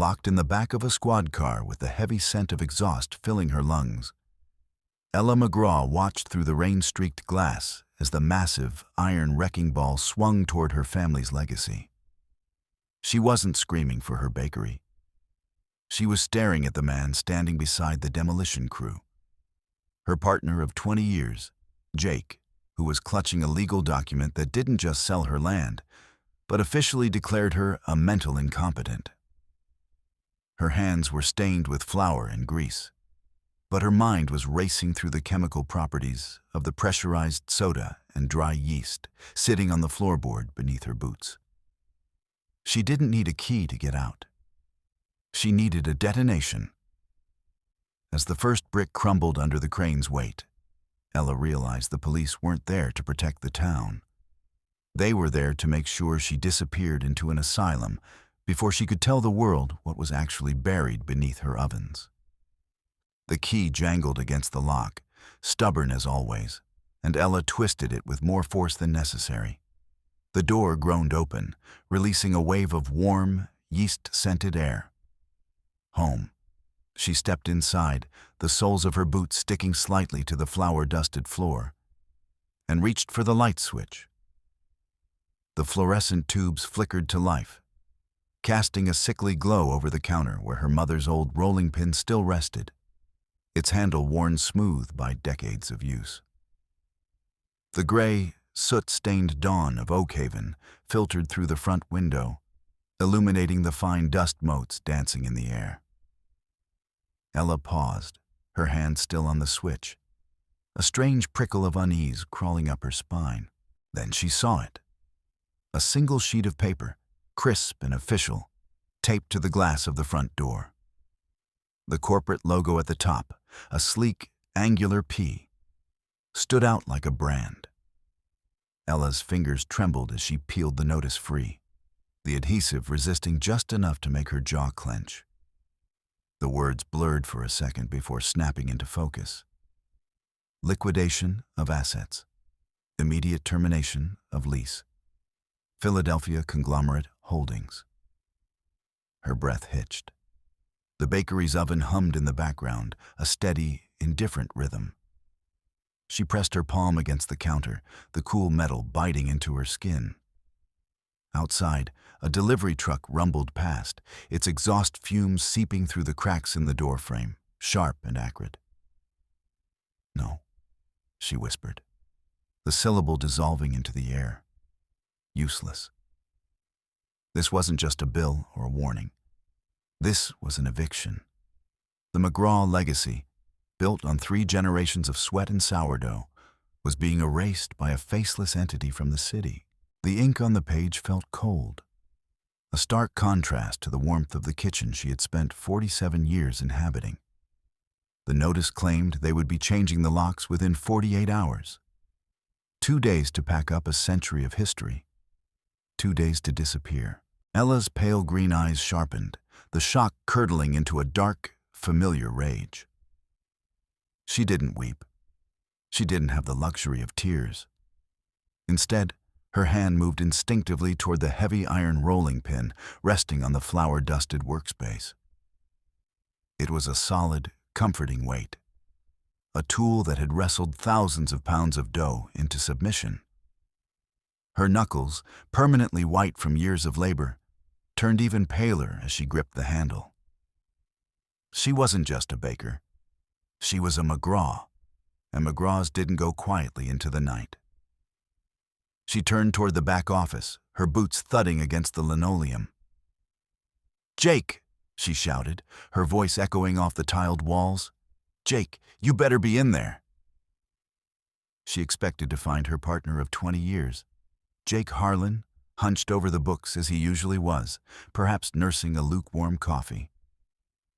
locked in the back of a squad car with the heavy scent of exhaust filling her lungs. Ella McGraw watched through the rain-streaked glass as the massive, iron wrecking ball swung toward her family's legacy. She wasn't screaming for her bakery. She was staring at the man standing beside the demolition crew. Her partner of 20 years, Jake, who was clutching a legal document that didn't just sell her land, but officially declared her a mental incompetent. Her hands were stained with flour and grease, but her mind was racing through the chemical properties of the pressurized soda and dry yeast sitting on the floorboard beneath her boots. She didn't need a key to get out. She needed a detonation. As the first brick crumbled under the crane's weight, Ella realized the police weren't there to protect the town. They were there to make sure she disappeared into an asylum before she could tell the world what was actually buried beneath her ovens. The key jangled against the lock, stubborn as always, and Ella twisted it with more force than necessary. The door groaned open, releasing a wave of warm, yeast-scented air. Home. She stepped inside, the soles of her boots sticking slightly to the flour-dusted floor, and reached for the light switch. The fluorescent tubes flickered to life, casting a sickly glow over the counter where her mother's old rolling pin still rested, its handle worn smooth by decades of use. The gray, soot-stained dawn of Oakhaven filtered through the front window, illuminating the fine dust motes dancing in the air. Ella paused, her hand still on the switch, a strange prickle of unease crawling up her spine. Then she saw it. A single sheet of paper, crisp and official, taped to the glass of the front door. The corporate logo at the top, a sleek, angular P, stood out like a brand. Ella's fingers trembled as she peeled the notice free, the adhesive resisting just enough to make her jaw clench. The words blurred for a second before snapping into focus. Liquidation of assets. Immediate termination of lease. Philadelphia Conglomerate Holdings. Her breath hitched. The bakery's oven hummed in the background, a steady, indifferent rhythm. She pressed her palm against the counter, the cool metal biting into her skin. Outside, a delivery truck rumbled past, its exhaust fumes seeping through the cracks in the doorframe, sharp and acrid. "No," she whispered, the syllable dissolving into the air. Useless. This wasn't just a bill or a warning. This was an eviction. The McGraw legacy, built on 3 generations of sweat and sourdough, was being erased by a faceless entity from the city. The ink on the page felt cold, a stark contrast to the warmth of the kitchen she had spent 47 years inhabiting. The notice claimed they would be changing the locks within 48 hours. 2 days to pack up a century of history. 2 days to disappear. Ella's pale green eyes sharpened, the shock curdling into a dark, familiar rage. She didn't weep. She didn't have the luxury of tears. Instead, her hand moved instinctively toward the heavy iron rolling pin resting on the flour-dusted workspace. It was a solid, comforting weight, a tool that had wrestled thousands of pounds of dough into submission. Her knuckles, permanently white from years of labor, turned even paler as she gripped the handle. She wasn't just a baker. She was a McGraw, and McGraws didn't go quietly into the night. She turned toward the back office, her boots thudding against the linoleum. "Jake!" she shouted, her voice echoing off the tiled walls. "Jake, you better be in there!" She expected to find her partner of 20 years, Jake Harlan, hunched over the books as he usually was, perhaps nursing a lukewarm coffee.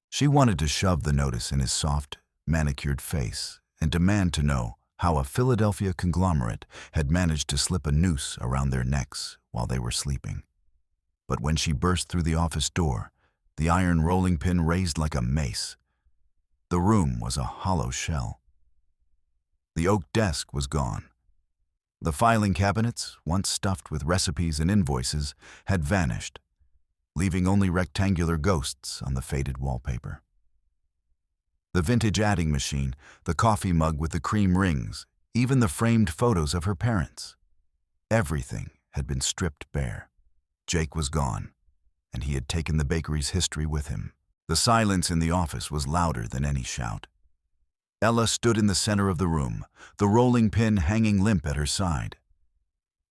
She wanted to shove the notice in his soft, manicured face and demand to know how a Philadelphia conglomerate had managed to slip a noose around their necks while they were sleeping. But when she burst through the office door, the iron rolling pin raised like a mace. The room was a hollow shell. The oak desk was gone. The filing cabinets, once stuffed with recipes and invoices, had vanished, leaving only rectangular ghosts on the faded wallpaper. The vintage adding machine, the coffee mug with the cream rings, even the framed photos of her parents. Everything had been stripped bare. Jake was gone, and he had taken the bakery's history with him. The silence in the office was louder than any shout. Ella stood in the center of the room, the rolling pin hanging limp at her side.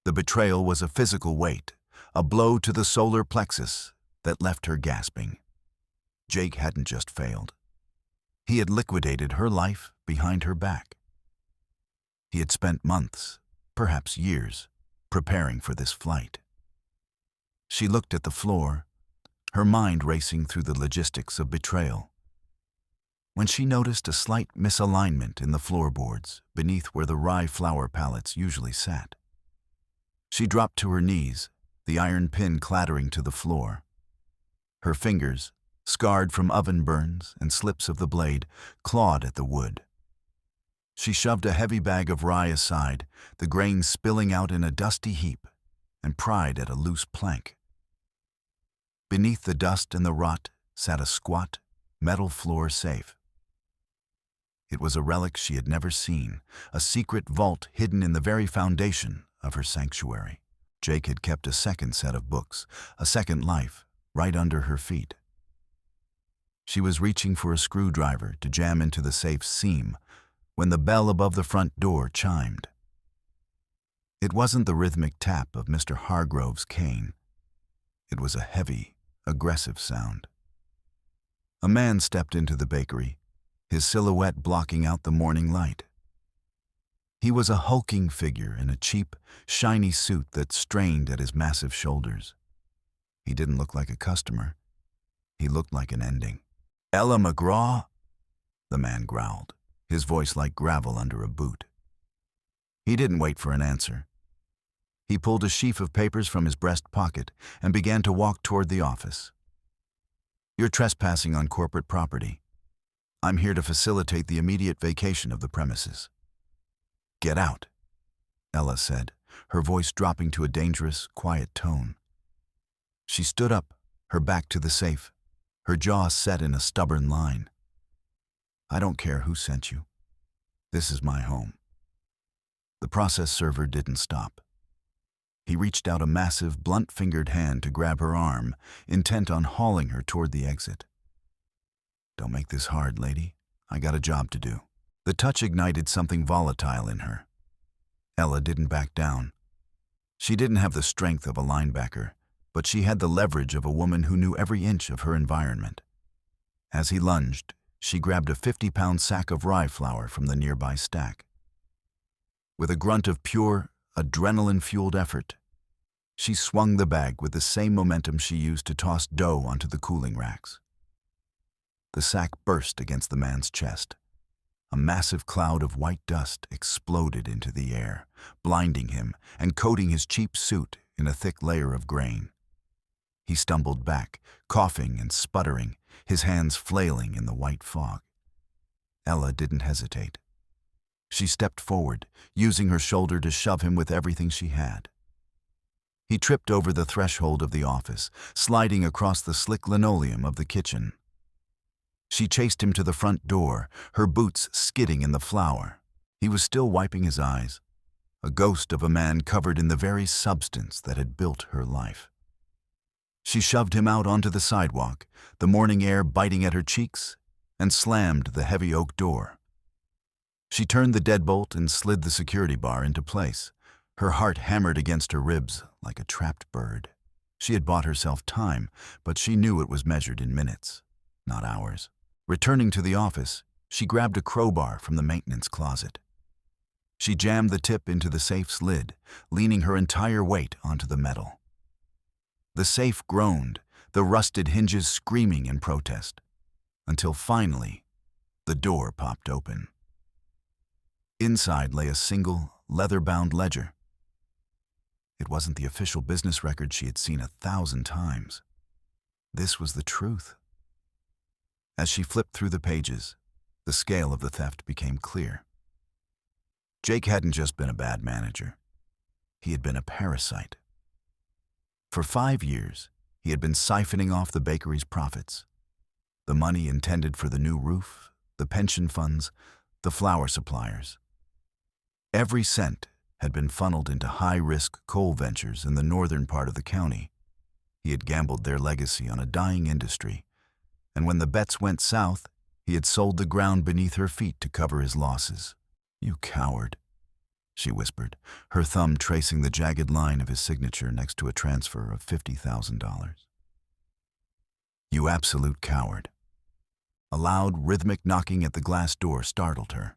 The betrayal was a physical weight, a blow to the solar plexus that left her gasping. Jake hadn't just failed. He had liquidated her life behind her back. He had spent months, perhaps years, preparing for this flight. She looked at the floor, her mind racing through the logistics of betrayal, when she noticed a slight misalignment in the floorboards beneath where the rye flour pallets usually sat. She dropped to her knees, the iron pin clattering to the floor. Her fingers, scarred from oven burns and slips of the blade, clawed at the wood. She shoved a heavy bag of rye aside, the grain spilling out in a dusty heap, and pried at a loose plank. Beneath the dust and the rot sat a squat, metal floor safe. It was a relic she had never seen, a secret vault hidden in the very foundation of her sanctuary. Jake had kept a second set of books, a second life, right under her feet. She was reaching for a screwdriver to jam into the safe's seam when the bell above the front door chimed. It wasn't the rhythmic tap of Mr. Hargrove's cane. It was a heavy, aggressive sound. A man stepped into the bakery, his silhouette blocking out the morning light. He was a hulking figure in a cheap, shiny suit that strained at his massive shoulders. He didn't look like a customer. He looked like an ending. "Ella McGraw?" the man growled, his voice like gravel under a boot. He didn't wait for an answer. He pulled a sheaf of papers from his breast pocket and began to walk toward the office. "You're trespassing on corporate property. I'm here to facilitate the immediate vacation of the premises." "Get out," Ella said, her voice dropping to a dangerous, quiet tone. She stood up, her back to the safe, her jaw set in a stubborn line. "I don't care who sent you. This is my home." The process server didn't stop. He reached out a massive, blunt-fingered hand to grab her arm, intent on hauling her toward the exit. "Don't make this hard, lady. I got a job to do." The touch ignited something volatile in her. Ella didn't back down. She didn't have the strength of a linebacker, but she had the leverage of a woman who knew every inch of her environment. As he lunged, she grabbed a 50-pound sack of rye flour from the nearby stack. With a grunt of pure, adrenaline-fueled effort, she swung the bag with the same momentum she used to toss dough onto the cooling racks. The sack burst against the man's chest. A massive cloud of white dust exploded into the air, blinding him and coating his cheap suit in a thick layer of grain. He stumbled back, coughing and sputtering, his hands flailing in the white fog. Ella didn't hesitate. She stepped forward, using her shoulder to shove him with everything she had. He tripped over the threshold of the office, sliding across the slick linoleum of the kitchen. She chased him to the front door, her boots skidding in the flour. He was still wiping his eyes, a ghost of a man covered in the very substance that had built her life. She shoved him out onto the sidewalk, the morning air biting at her cheeks, and slammed the heavy oak door. She turned the deadbolt and slid the security bar into place, her heart hammered against her ribs like a trapped bird. She had bought herself time, but she knew it was measured in minutes, not hours. Returning to the office, she grabbed a crowbar from the maintenance closet. She jammed the tip into the safe's lid, leaning her entire weight onto the metal. The safe groaned, the rusted hinges screaming in protest, until finally, the door popped open. Inside lay a single, leather-bound ledger. It wasn't the official business record she had seen 1,000 times. This was the truth. As she flipped through the pages, the scale of the theft became clear. Jake hadn't just been a bad manager. He had been a parasite. For 5 years, He had been siphoning off the bakery's profits. The money intended for the new roof, the pension funds, the flour suppliers. Every cent had been funneled into high-risk coal ventures in the northern part of the county. He had gambled their legacy on a dying industry, and when the bets went south, he had sold the ground beneath her feet to cover his losses. "You coward," she whispered, her thumb tracing the jagged line of his signature next to a transfer of $50,000. "You absolute coward." A loud, rhythmic knocking at the glass door startled her.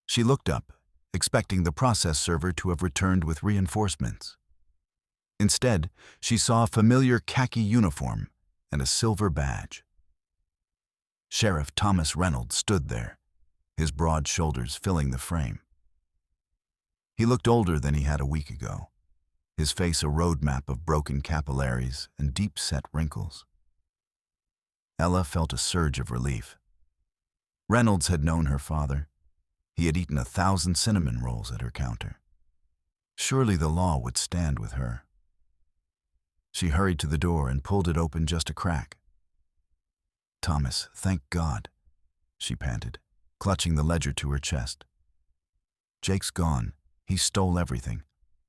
She looked up, expecting the process server to have returned with reinforcements. Instead, she saw a familiar khaki uniform and a silver badge. Sheriff Thomas Reynolds stood there, his broad shoulders filling the frame. He looked older than he had a week ago, his face a roadmap of broken capillaries and deep-set wrinkles. Ella felt a surge of relief. Reynolds had known her father. He had eaten 1,000 cinnamon rolls at her counter. Surely the law would stand with her. She hurried to the door and pulled it open just a crack. "Thomas, thank God," she panted, clutching the ledger to her chest. "Jake's gone. He stole everything.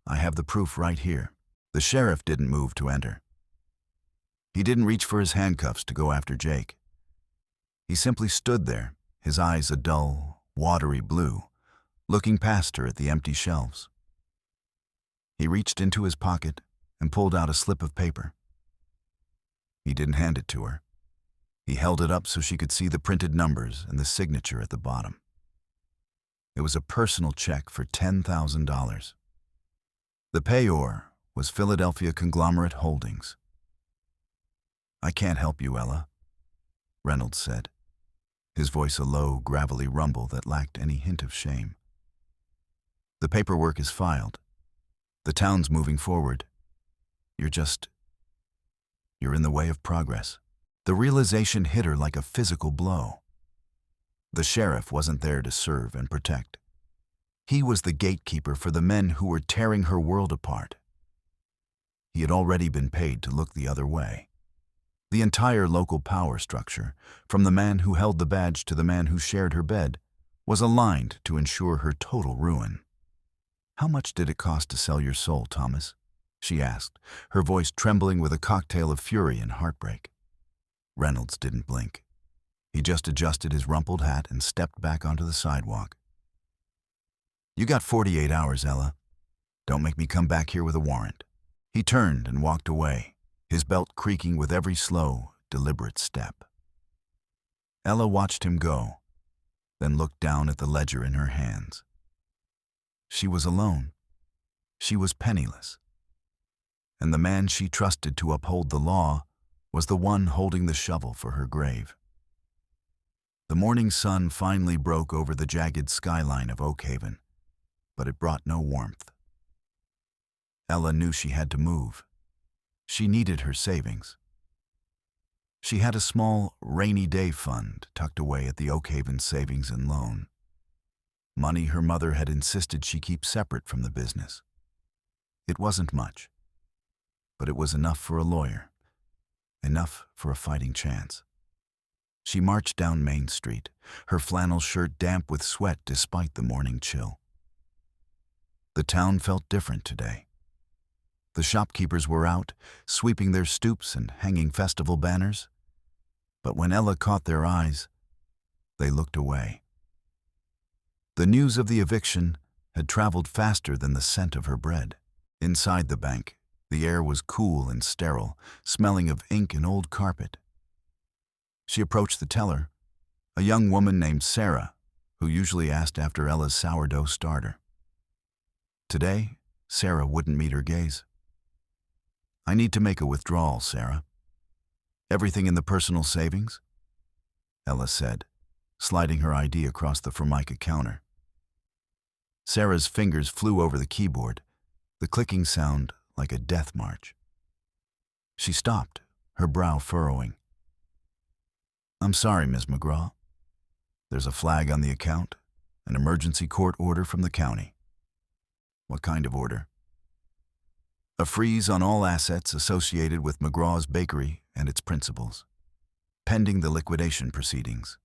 I have the proof right here." The sheriff didn't move to enter. He didn't reach for his handcuffs to go after Jake. He simply stood there, his eyes a dull, watery blue, looking past her at the empty shelves. He reached into his pocket and pulled out a slip of paper. He didn't hand it to her. He held it up so she could see the printed numbers and the signature at the bottom. It was a personal check for $10,000. The payor was Philadelphia Conglomerate Holdings. "I can't help you, Ella," Reynolds said, his voice a low, gravelly rumble that lacked any hint of shame. "The paperwork is filed. The town's moving forward. You're in the way of progress." The realization hit her like a physical blow. The sheriff wasn't there to serve and protect. He was the gatekeeper for the men who were tearing her world apart. He had already been paid to look the other way. The entire local power structure, from the man who held the badge to the man who shared her bed, was aligned to ensure her total ruin. "How much did it cost to sell your soul, Thomas?" she asked, her voice trembling with a cocktail of fury and heartbreak. Reynolds didn't blink. He just adjusted his rumpled hat and stepped back onto the sidewalk. "You got 48 hours, Ella. Don't make me come back here with a warrant." He turned and walked away, his belt creaking with every slow, deliberate step. Ella watched him go, then looked down at the ledger in her hands. She was alone. She was penniless. And the man she trusted to uphold the law was the one holding the shovel for her grave. The morning sun finally broke over the jagged skyline of Oakhaven, but it brought no warmth. Ella knew she had to move. She needed her savings. She had a small, rainy day fund tucked away at the Oakhaven Savings and Loan. Money her mother had insisted she keep separate from the business. It wasn't much, but it was enough for a lawyer, enough for a fighting chance. She marched down Main Street, her flannel shirt damp with sweat despite the morning chill. The town felt different today. The shopkeepers were out, sweeping their stoops and hanging festival banners. But when Ella caught their eyes, they looked away. The news of the eviction had traveled faster than the scent of her bread. Inside the bank, the air was cool and sterile, smelling of ink and old carpet. She approached the teller, a young woman named Sarah, who usually asked after Ella's sourdough starter. Today, Sarah wouldn't meet her gaze. "I need to make a withdrawal, Sarah." "Everything in the personal savings?" Ella said, sliding her ID across the Formica counter. Sarah's fingers flew over the keyboard, the clicking sound like a death march. She stopped, her brow furrowing. "I'm sorry, Ms. McGraw. There's a flag on the account, an emergency court order from the county." "What kind of order?" A freeze on all assets associated with McGraw's Bakery and its principals, pending the liquidation proceedings.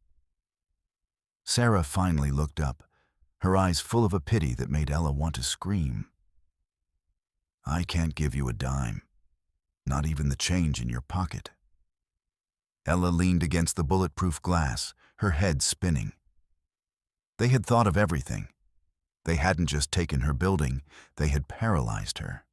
Sarah finally looked up, her eyes full of a pity that made Ella want to scream. "I can't give you a dime, not even the change in your pocket." Ella leaned against the bulletproof glass, her head spinning. They had thought of everything. They hadn't just taken her building, they had paralyzed her.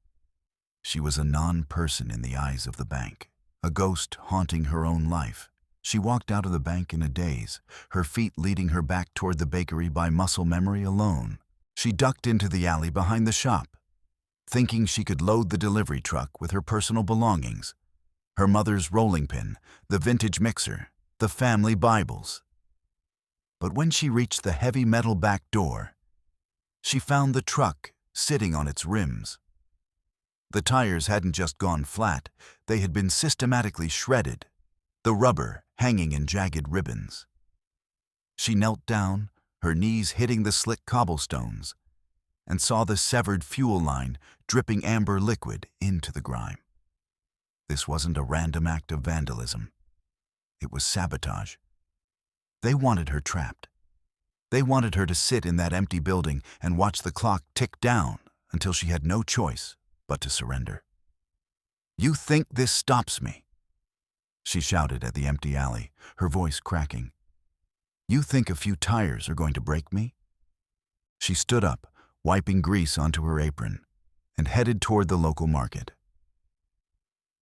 She was a non-person in the eyes of the bank, a ghost haunting her own life. She walked out of the bank in a daze, her feet leading her back toward the bakery by muscle memory alone. She ducked into the alley behind the shop, thinking she could load the delivery truck with her personal belongings, her mother's rolling pin, the vintage mixer, the family Bibles. But when she reached the heavy metal back door, she found the truck sitting on its rims. The tires hadn't just gone flat, they had been systematically shredded, the rubber hanging in jagged ribbons. She knelt down, her knees hitting the slick cobblestones, and saw the severed fuel line dripping amber liquid into the grime. This wasn't a random act of vandalism. It was sabotage. They wanted her trapped. They wanted her to sit in that empty building and watch the clock tick down until she had no choice but to surrender. "You think this stops me?" she shouted at the empty alley, her voice cracking. "You think a few tires are going to break me?" She stood up, wiping grease onto her apron, and headed toward the local market.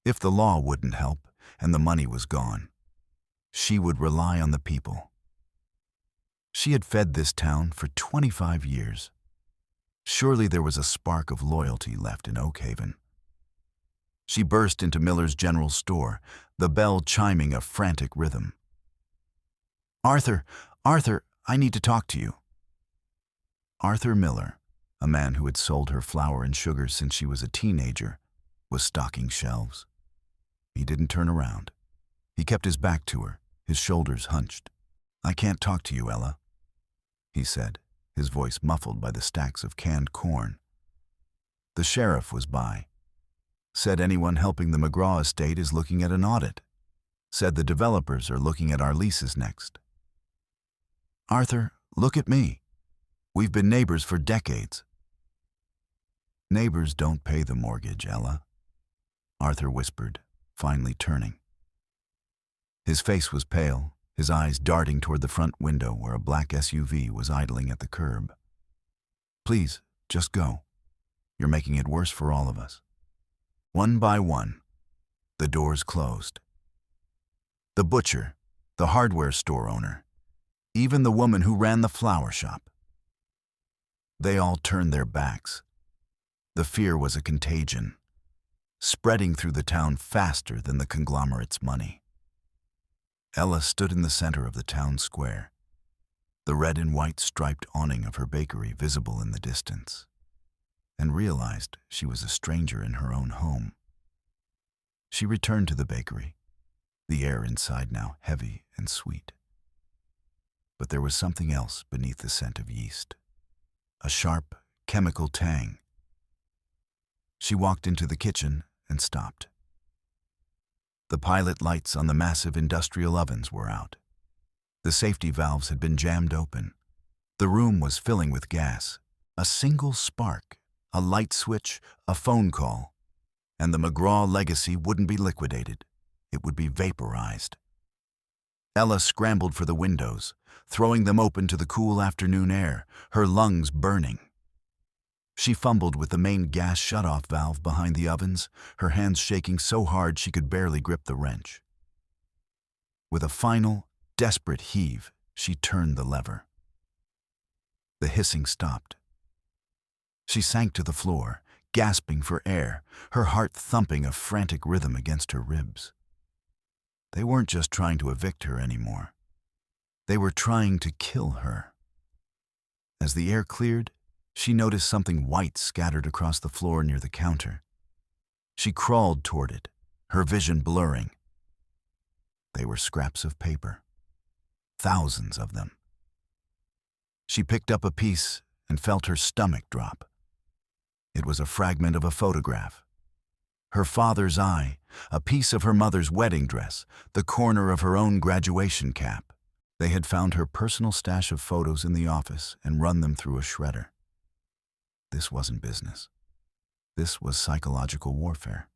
If the law wouldn't help and the money was gone, she would rely on the people. She had fed this town for 25 years. Surely there was a spark of loyalty left in Oak Haven. She burst into Miller's General Store, the bell chiming a frantic rhythm. Arthur, I need to talk to you." Arthur Miller, a man who had sold her flour and sugar since she was a teenager, was stocking shelves. He didn't turn around. He kept his back to her, his shoulders hunched. "I can't talk to you, Ella," he said, his voice muffled by the stacks of canned corn. "The sheriff was by. Said anyone helping the McGraw estate is looking at an audit. Said the developers are looking at our leases next." "Arthur, look at me. We've been neighbors for decades." "Neighbors don't pay the mortgage, Ella," Arthur whispered, finally turning. His face was pale, his eyes darting toward the front window where a black SUV was idling at the curb. "Please, just go. You're making it worse for all of us." One by one, the doors closed. The butcher, the hardware store owner, even the woman who ran the flower shop. They all turned their backs. The fear was a contagion, spreading through the town faster than the conglomerate's money. Ella stood in the center of the town square, the red and white striped awning of her bakery visible in the distance, and realized she was a stranger in her own home. She returned to the bakery, the air inside now heavy and sweet. But there was something else beneath the scent of yeast, a sharp, chemical tang. She walked into the kitchen and stopped. The pilot lights on the massive industrial ovens were out. The safety valves had been jammed open. The room was filling with gas. A single spark, a light switch, a phone call, and the McGraw legacy wouldn't be liquidated. It would be vaporized. Ella scrambled for the windows, throwing them open to the cool afternoon air, her lungs burning. She fumbled with the main gas shutoff valve behind the ovens, her hands shaking so hard she could barely grip the wrench. With a final, desperate heave, she turned the lever. The hissing stopped. She sank to the floor, gasping for air, her heart thumping a frantic rhythm against her ribs. They weren't just trying to evict her anymore. They were trying to kill her. As the air cleared, she noticed something white scattered across the floor near the counter. She crawled toward it, her vision blurring. They were scraps of paper, thousands of them. She picked up a piece and felt her stomach drop. It was a fragment of a photograph, Her father's eye, a piece of her mother's wedding dress, the corner of her own graduation cap. They had found her personal stash of photos in the office and run them through a shredder. This wasn't business. This was psychological warfare.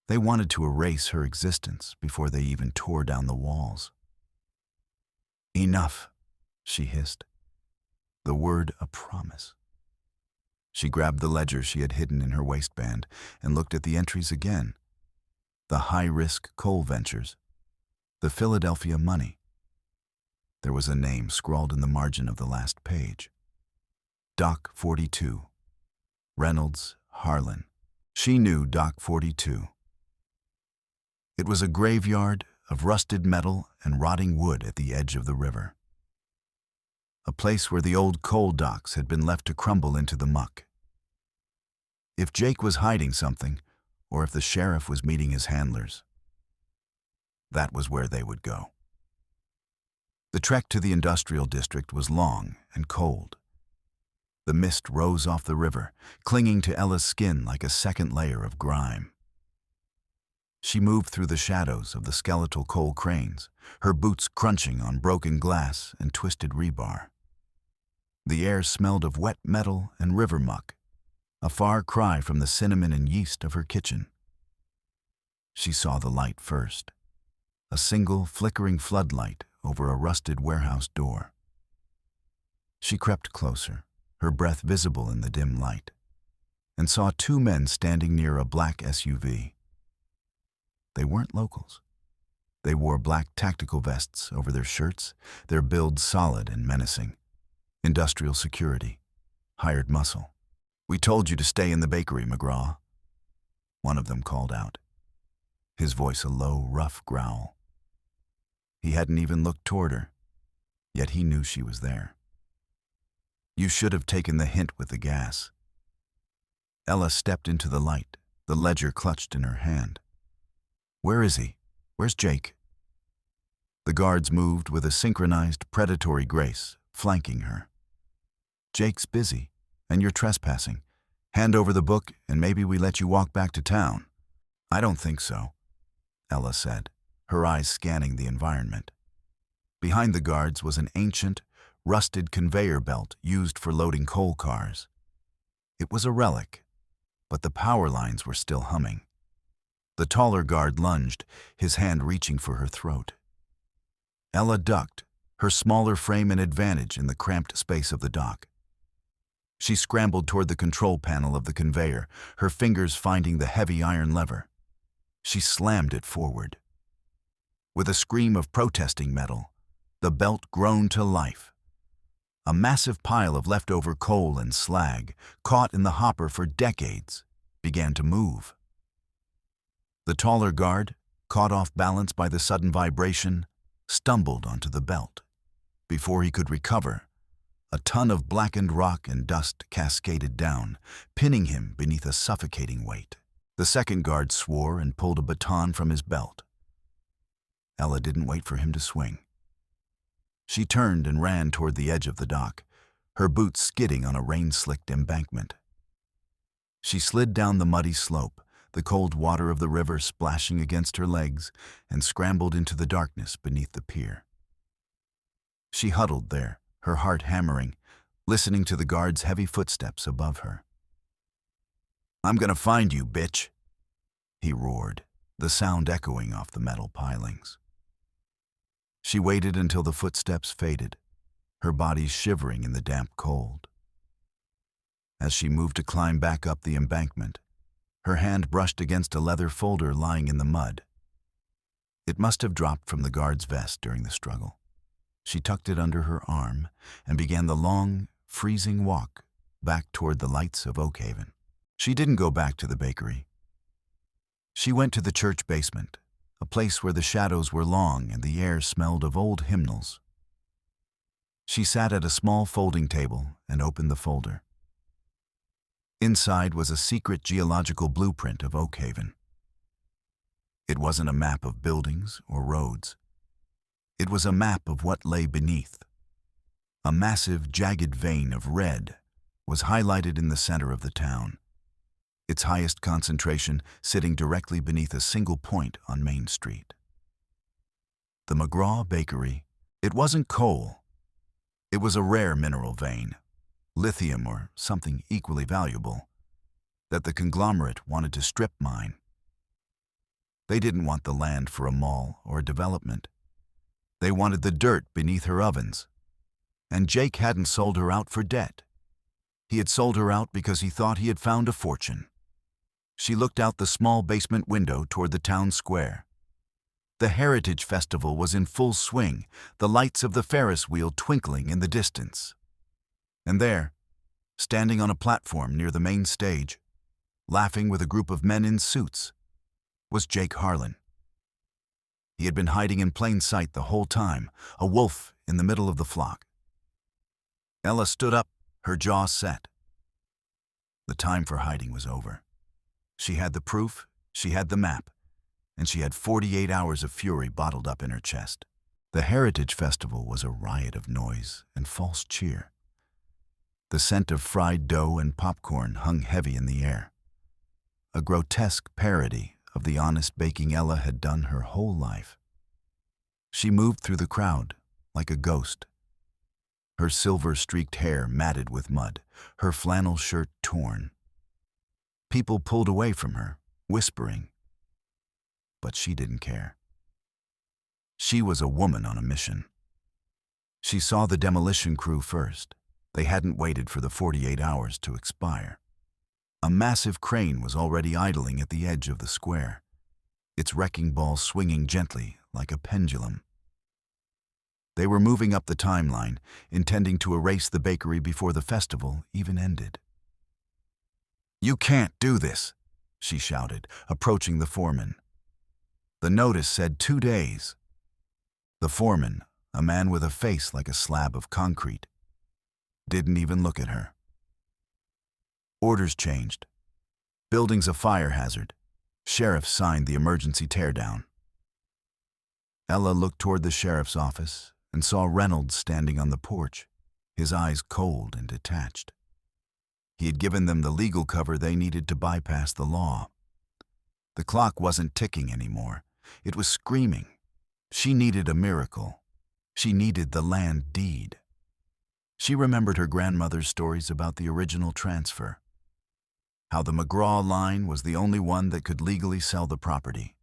They wanted to erase her existence before they even tore down the walls. "Enough," she hissed. The word a promise. She grabbed the ledger she had hidden in her waistband and looked at the entries again. The high-risk coal ventures. The Philadelphia money. There was a name scrawled in the margin of the last page. Dock 42. Reynolds, Harlan. She knew Dock 42. It was a graveyard of rusted metal and rotting wood at the edge of the river. A place where the old coal docks had been left to crumble into the muck. If Jake was hiding something, or if the sheriff was meeting his handlers, that was where they would go. The trek to the industrial district was long and cold. The mist rose off the river, clinging to Ella's skin like a second layer of grime. She moved through the shadows of the skeletal coal cranes, her boots crunching on broken glass and twisted rebar. The air smelled of wet metal and river muck, a far cry from the cinnamon and yeast of her kitchen. She saw the light first, a single flickering floodlight over a rusted warehouse door. She crept closer, her breath visible in the dim light, and saw two men standing near a black SUV. They weren't locals. They wore black tactical vests over their shirts, their build solid and menacing. Industrial security, hired muscle. "We told you to stay in the bakery, McGraw," one of them called out, his voice a low, rough growl. He hadn't even looked toward her, yet he knew she was there. "You should have taken the hint with the gas." Ella stepped into the light, the ledger clutched in her hand. "Where is he? Where's Jake?" The guards moved with a synchronized, predatory grace, flanking her. "Jake's busy, and you're trespassing. Hand over the book, and maybe we let you walk back to town." "I don't think so," Ella said, her eyes scanning the environment. Behind the guards was an ancient, rusted conveyor belt used for loading coal cars. It was a relic, but the power lines were still humming. The taller guard lunged, his hand reaching for her throat. Ella ducked, her smaller frame an advantage in the cramped space of the dock. She scrambled toward the control panel of the conveyor, her fingers finding the heavy iron lever. She slammed it forward. With a scream of protesting metal, the belt groaned to life. A massive pile of leftover coal and slag, caught in the hopper for decades, began to move. The taller guard, caught off balance by the sudden vibration, stumbled onto the belt. Before he could recover, a ton of blackened rock and dust cascaded down, pinning him beneath a suffocating weight. The second guard swore and pulled a baton from his belt. Ella didn't wait for him to swing. She turned and ran toward the edge of the dock, her boots skidding on a rain-slicked embankment. She slid down the muddy slope, the cold water of the river splashing against her legs, and scrambled into the darkness beneath the pier. She huddled there, her heart hammering, listening to the guard's heavy footsteps above her. "I'm gonna find you, bitch," he roared, the sound echoing off the metal pilings. She waited until the footsteps faded, her body shivering in the damp cold. As she moved to climb back up the embankment, her hand brushed against a leather folder lying in the mud. It must have dropped from the guard's vest during the struggle. She tucked it under her arm and began the long, freezing walk back toward the lights of Oakhaven. She didn't go back to the bakery. She went to the church basement, a place where the shadows were long and the air smelled of old hymnals. She sat at a small folding table and opened the folder. Inside was a secret geological blueprint of Oakhaven. It wasn't a map of buildings or roads. It was a map of what lay beneath. A massive, jagged vein of red was highlighted in the center of the town, its its highest concentration sitting directly beneath a single point on Main Street. The McGraw Bakery. It wasn't coal. It was a rare mineral vein, lithium or something equally valuable, that the conglomerate wanted to strip mine. They didn't want the land for a mall or a development. They wanted the dirt beneath her ovens. And Jake hadn't sold her out for debt. He had sold her out because he thought he had found a fortune. She looked out the small basement window toward the town square. The Heritage Festival was in full swing, the lights of the Ferris wheel twinkling in the distance. And there, standing on a platform near the main stage, laughing with a group of men in suits, was Jake Harlan. He had been hiding in plain sight the whole time, a wolf in the middle of the flock. Ella stood up, her jaw set. The time for hiding was over. She had the proof, she had the map, and she had 48 hours of fury bottled up in her chest. The Heritage Festival was a riot of noise and false cheer. The scent of fried dough and popcorn hung heavy in the air, a grotesque parody of the honest baking Ella had done her whole life. She moved through the crowd like a ghost, her silver-streaked hair matted with mud, her flannel shirt torn. People pulled away from her, whispering. But she didn't care. She was a woman on a mission. She saw the demolition crew first. They hadn't waited for the 48 hours to expire. A massive crane was already idling at the edge of the square, its wrecking ball swinging gently like a pendulum. They were moving up the timeline, intending to erase the bakery before the festival even ended. "You can't do this," she shouted, approaching the foreman. The notice said 2 days. The foreman, a man with a face like a slab of concrete, didn't even look at her. Orders changed. Building's a fire hazard. Sheriff signed the emergency teardown. Ella looked toward the sheriff's office and saw Reynolds standing on the porch, his eyes cold and detached. He had given them the legal cover they needed to bypass the law. The clock wasn't ticking anymore. It was screaming. She needed a miracle. She needed the land deed. She remembered her grandmother's stories about the original transfer, how the McGraw line was the only one that could legally sell the property.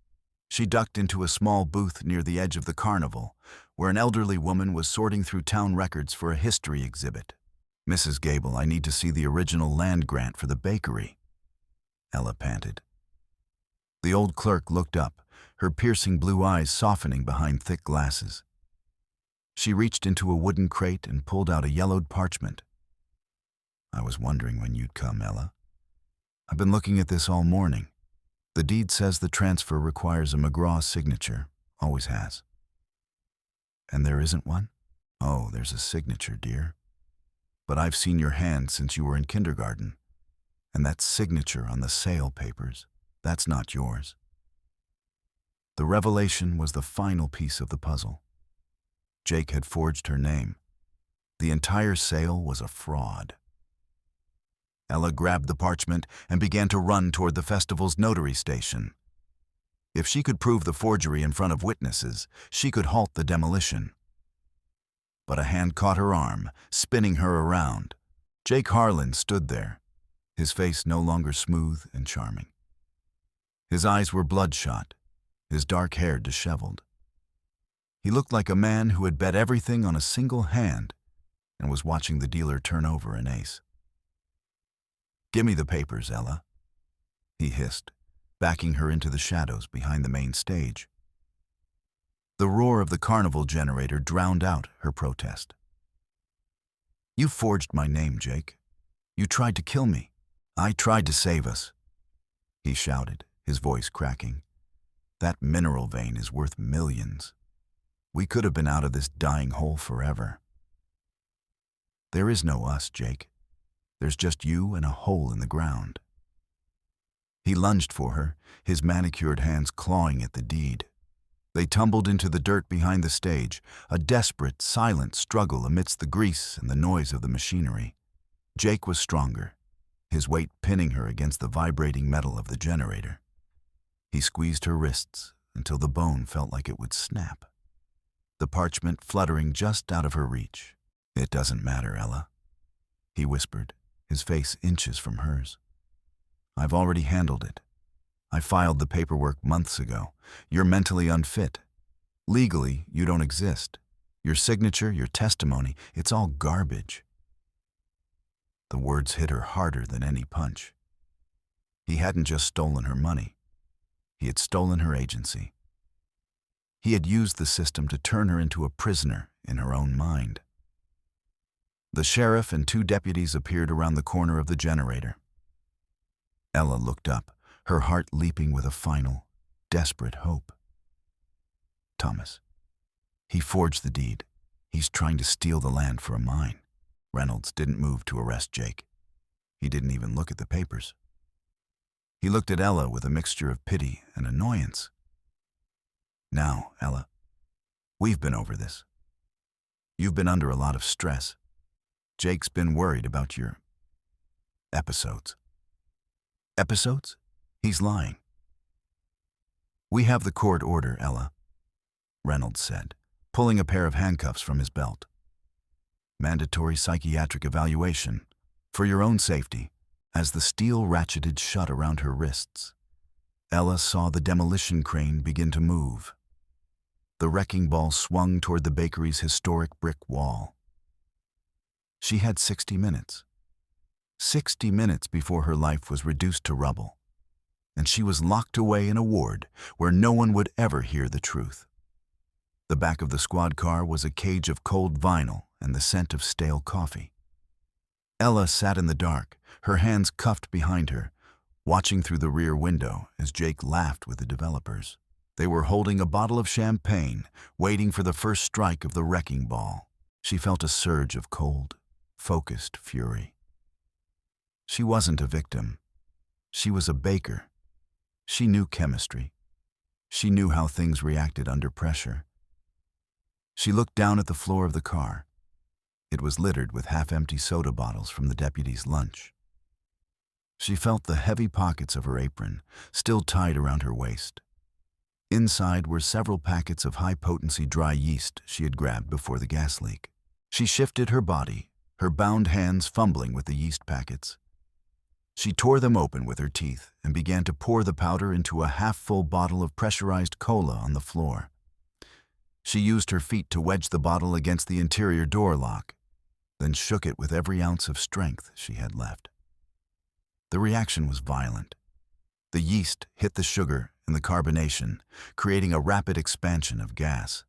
She ducked into a small booth near the edge of the carnival, where an elderly woman was sorting through town records for a history exhibit. "Mrs. Gable, I need to see the original land grant for the bakery," Ella panted. The old clerk looked up, her piercing blue eyes softening behind thick glasses. She reached into a wooden crate and pulled out a yellowed parchment. "I was wondering when you'd come, Ella. I've been looking at this all morning. The deed says the transfer requires a McGraw signature, always has." "And there isn't one?" "Oh, there's a signature, dear. But I've seen your hand since you were in kindergarten, and that signature on the sale papers, that's not yours." The revelation was the final piece of the puzzle. Jake had forged her name. The entire sale was a fraud. Ella grabbed the parchment and began to run toward the festival's notary station. If she could prove the forgery in front of witnesses, she could halt the demolition. But a hand caught her arm, spinning her around. Jake Harlan stood there, his face no longer smooth and charming. His eyes were bloodshot, his dark hair disheveled. He looked like a man who had bet everything on a single hand and was watching the dealer turn over an ace. "Give me the papers, Ella," he hissed, backing her into the shadows behind the main stage. The roar of the carnival generator drowned out her protest. "You forged my name, Jake. You tried to kill me. I tried to save us," he shouted, his voice cracking. "That mineral vein is worth millions. We could have been out of this dying hole forever." "There is no us, Jake. There's just you and a hole in the ground." He lunged for her, his manicured hands clawing at the deed. They tumbled into the dirt behind the stage, a desperate, silent struggle amidst the grease and the noise of the machinery. Jake was stronger. his weight pinning her against the vibrating metal of the generator. He squeezed her wrists until the bone felt like it would snap, the parchment fluttering just out of her reach. "It doesn't matter, Ella," he whispered, his face inches from hers. "I've already handled it. I filed the paperwork months ago. You're mentally unfit. Legally, you don't exist. Your signature, your testimony, it's all garbage." The words hit her harder than any punch. He hadn't just stolen her money. He had stolen her agency. He had used the system to turn her into a prisoner in her own mind. The sheriff and 2 deputies appeared around the corner of the generator. Ella looked up, her heart leaping with a final, desperate hope. "Thomas. He forged the deed. He's trying to steal the land for a mine." Reynolds didn't move to arrest Jake. He didn't even look at the papers. He looked at Ella with a mixture of pity and annoyance. "Now, Ella, we've been over this. You've been under a lot of stress. Jake's been worried about your episodes." "Episodes?" He's lying. "We have the court order, Ella," Reynolds said, pulling a pair of handcuffs from his belt. "Mandatory psychiatric evaluation, for your own safety." As the steel ratcheted shut around her wrists, Ella saw the demolition crane begin to move. The wrecking ball swung toward the bakery's historic brick wall. She had 60 minutes. 60 minutes before her life was reduced to rubble, and she was locked away in a ward where no one would ever hear the truth. The back of the squad car was a cage of cold vinyl and the scent of stale coffee. Ella sat in the dark, her hands cuffed behind her, watching through the rear window as Jake laughed with the developers. They were holding a bottle of champagne, waiting for the first strike of the wrecking ball. She felt a surge of cold, focused fury. She wasn't a victim. She was a baker. She knew chemistry. She knew how things reacted under pressure. She looked down at the floor of the car. It was littered with half-empty soda bottles from the deputy's lunch. She felt the heavy pockets of her apron, still tied around her waist. Inside were several packets of high-potency dry yeast she had grabbed before the gas leak. She shifted her body, her bound hands fumbling with the yeast packets. She tore them open with her teeth and began to pour the powder into a half-full bottle of pressurized cola on the floor. She used her feet to wedge the bottle against the interior door lock, then shook it with every ounce of strength she had left. The reaction was violent. The yeast hit the sugar and the carbonation, creating a rapid expansion of gas.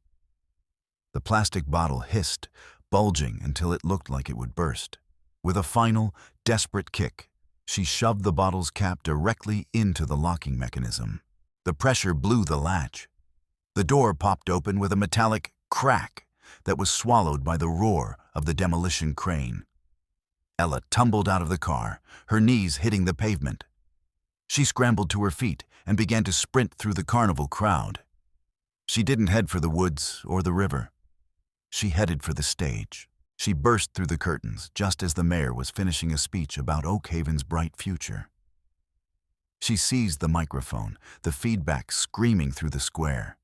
The plastic bottle hissed, bulging until it looked like it would burst. With a final, desperate kick, she shoved the bottle's cap directly into the locking mechanism. The pressure blew the latch. The door popped open with a metallic crack that was swallowed by the roar of the demolition crane. Ella tumbled out of the car, her knees hitting the pavement. She scrambled to her feet and began to sprint through the carnival crowd. She didn't head for the woods or the river. She headed for the stage. She burst through the curtains just as the mayor was finishing a speech about Oak Haven's bright future. She seized the microphone, the feedback screaming through the square.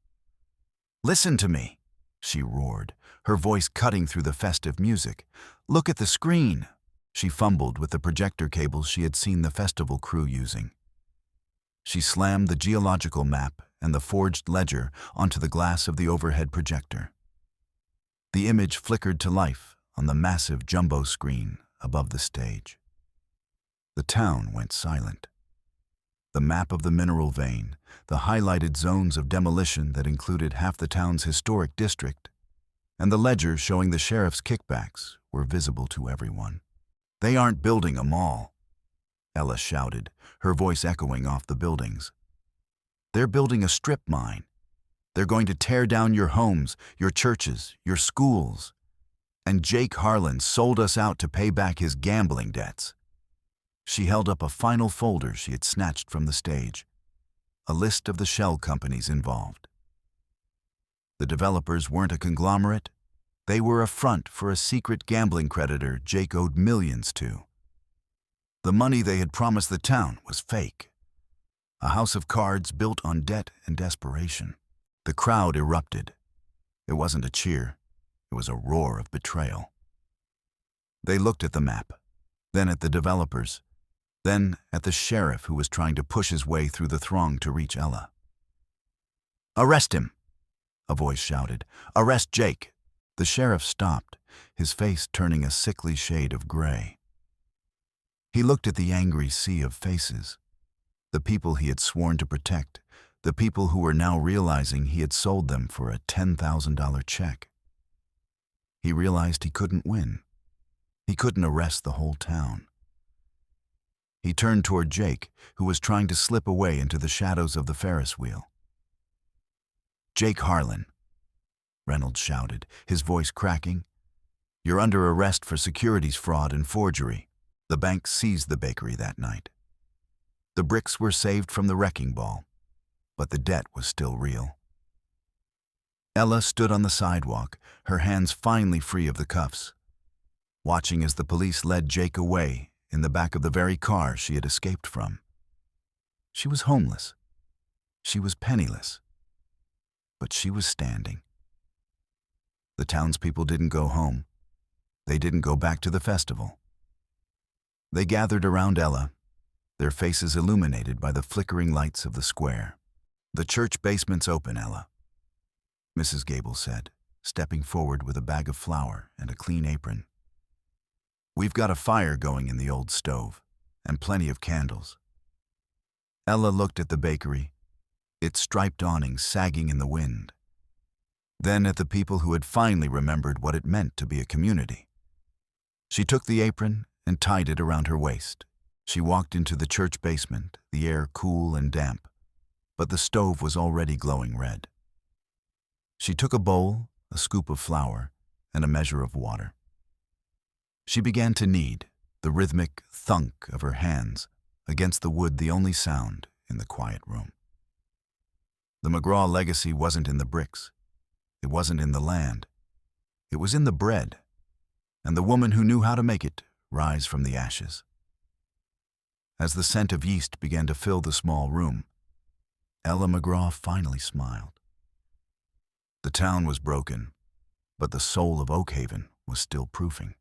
"Listen to me," she roared, her voice cutting through the festive music. "Look at the screen." She fumbled with the projector cables she had seen the festival crew using. She slammed the geological map and the forged ledger onto the glass of the overhead projector. The image flickered to life on the massive jumbo screen above the stage. The town went silent. The map of the mineral vein, the highlighted zones of demolition that included half the town's historic district, and the ledger showing the sheriff's kickbacks were visible to everyone. "They aren't building a mall," Ella shouted, her voice echoing off the buildings. "They're building a strip mine. They're going to tear down your homes, your churches, your schools. And Jake Harlan sold us out to pay back his gambling debts." She held up a final folder she had snatched from the stage, a list of the shell companies involved. The developers weren't a conglomerate. They were a front for a secret gambling creditor Jake owed millions to. The money they had promised the town was fake. A house of cards built on debt and desperation. The crowd erupted. It wasn't a cheer. It was a roar of betrayal. They looked at the map, then at the developers, then at the sheriff who was trying to push his way through the throng to reach Ella. "Arrest him!" a voice shouted. "Arrest Jake!" The sheriff stopped, his face turning a sickly shade of gray. He looked at the angry sea of faces, the people he had sworn to protect, the people who were now realizing he had sold them for a $10,000 check. He realized he couldn't win. He couldn't arrest the whole town. He turned toward Jake, who was trying to slip away into the shadows of the Ferris wheel. "Jake Harlan," Reynolds shouted, his voice cracking. "You're under arrest for securities fraud and forgery." The bank seized the bakery that night. The bricks were saved from the wrecking ball, but the debt was still real. Ella stood on the sidewalk, her hands finally free of the cuffs, watching as the police led Jake away in the back of the very car she had escaped from. She was homeless. She was penniless. But she was standing. The townspeople didn't go home. They didn't go back to the festival. They gathered around Ella, their faces illuminated by the flickering lights of the square. "The church basement's open, Ella," Mrs. Gable said, stepping forward with a bag of flour and a clean apron. "We've got a fire going in the old stove, and plenty of candles." Ella looked at the bakery, its striped awning sagging in the wind. Then at the people who had finally remembered what it meant to be a community. She took the apron and tied it around her waist. She walked into the church basement, the air cool and damp, but the stove was already glowing red. She took a bowl, a scoop of flour, and a measure of water. She began to knead, the rhythmic thunk of her hands against the wood the only sound in the quiet room. The McGraw legacy wasn't in the bricks. It wasn't in the land. It was in the bread, and the woman who knew how to make it rise from the ashes. As the scent of yeast began to fill the small room, Ella McGraw finally smiled. The town was broken, but the soul of Oak Haven was still proofing.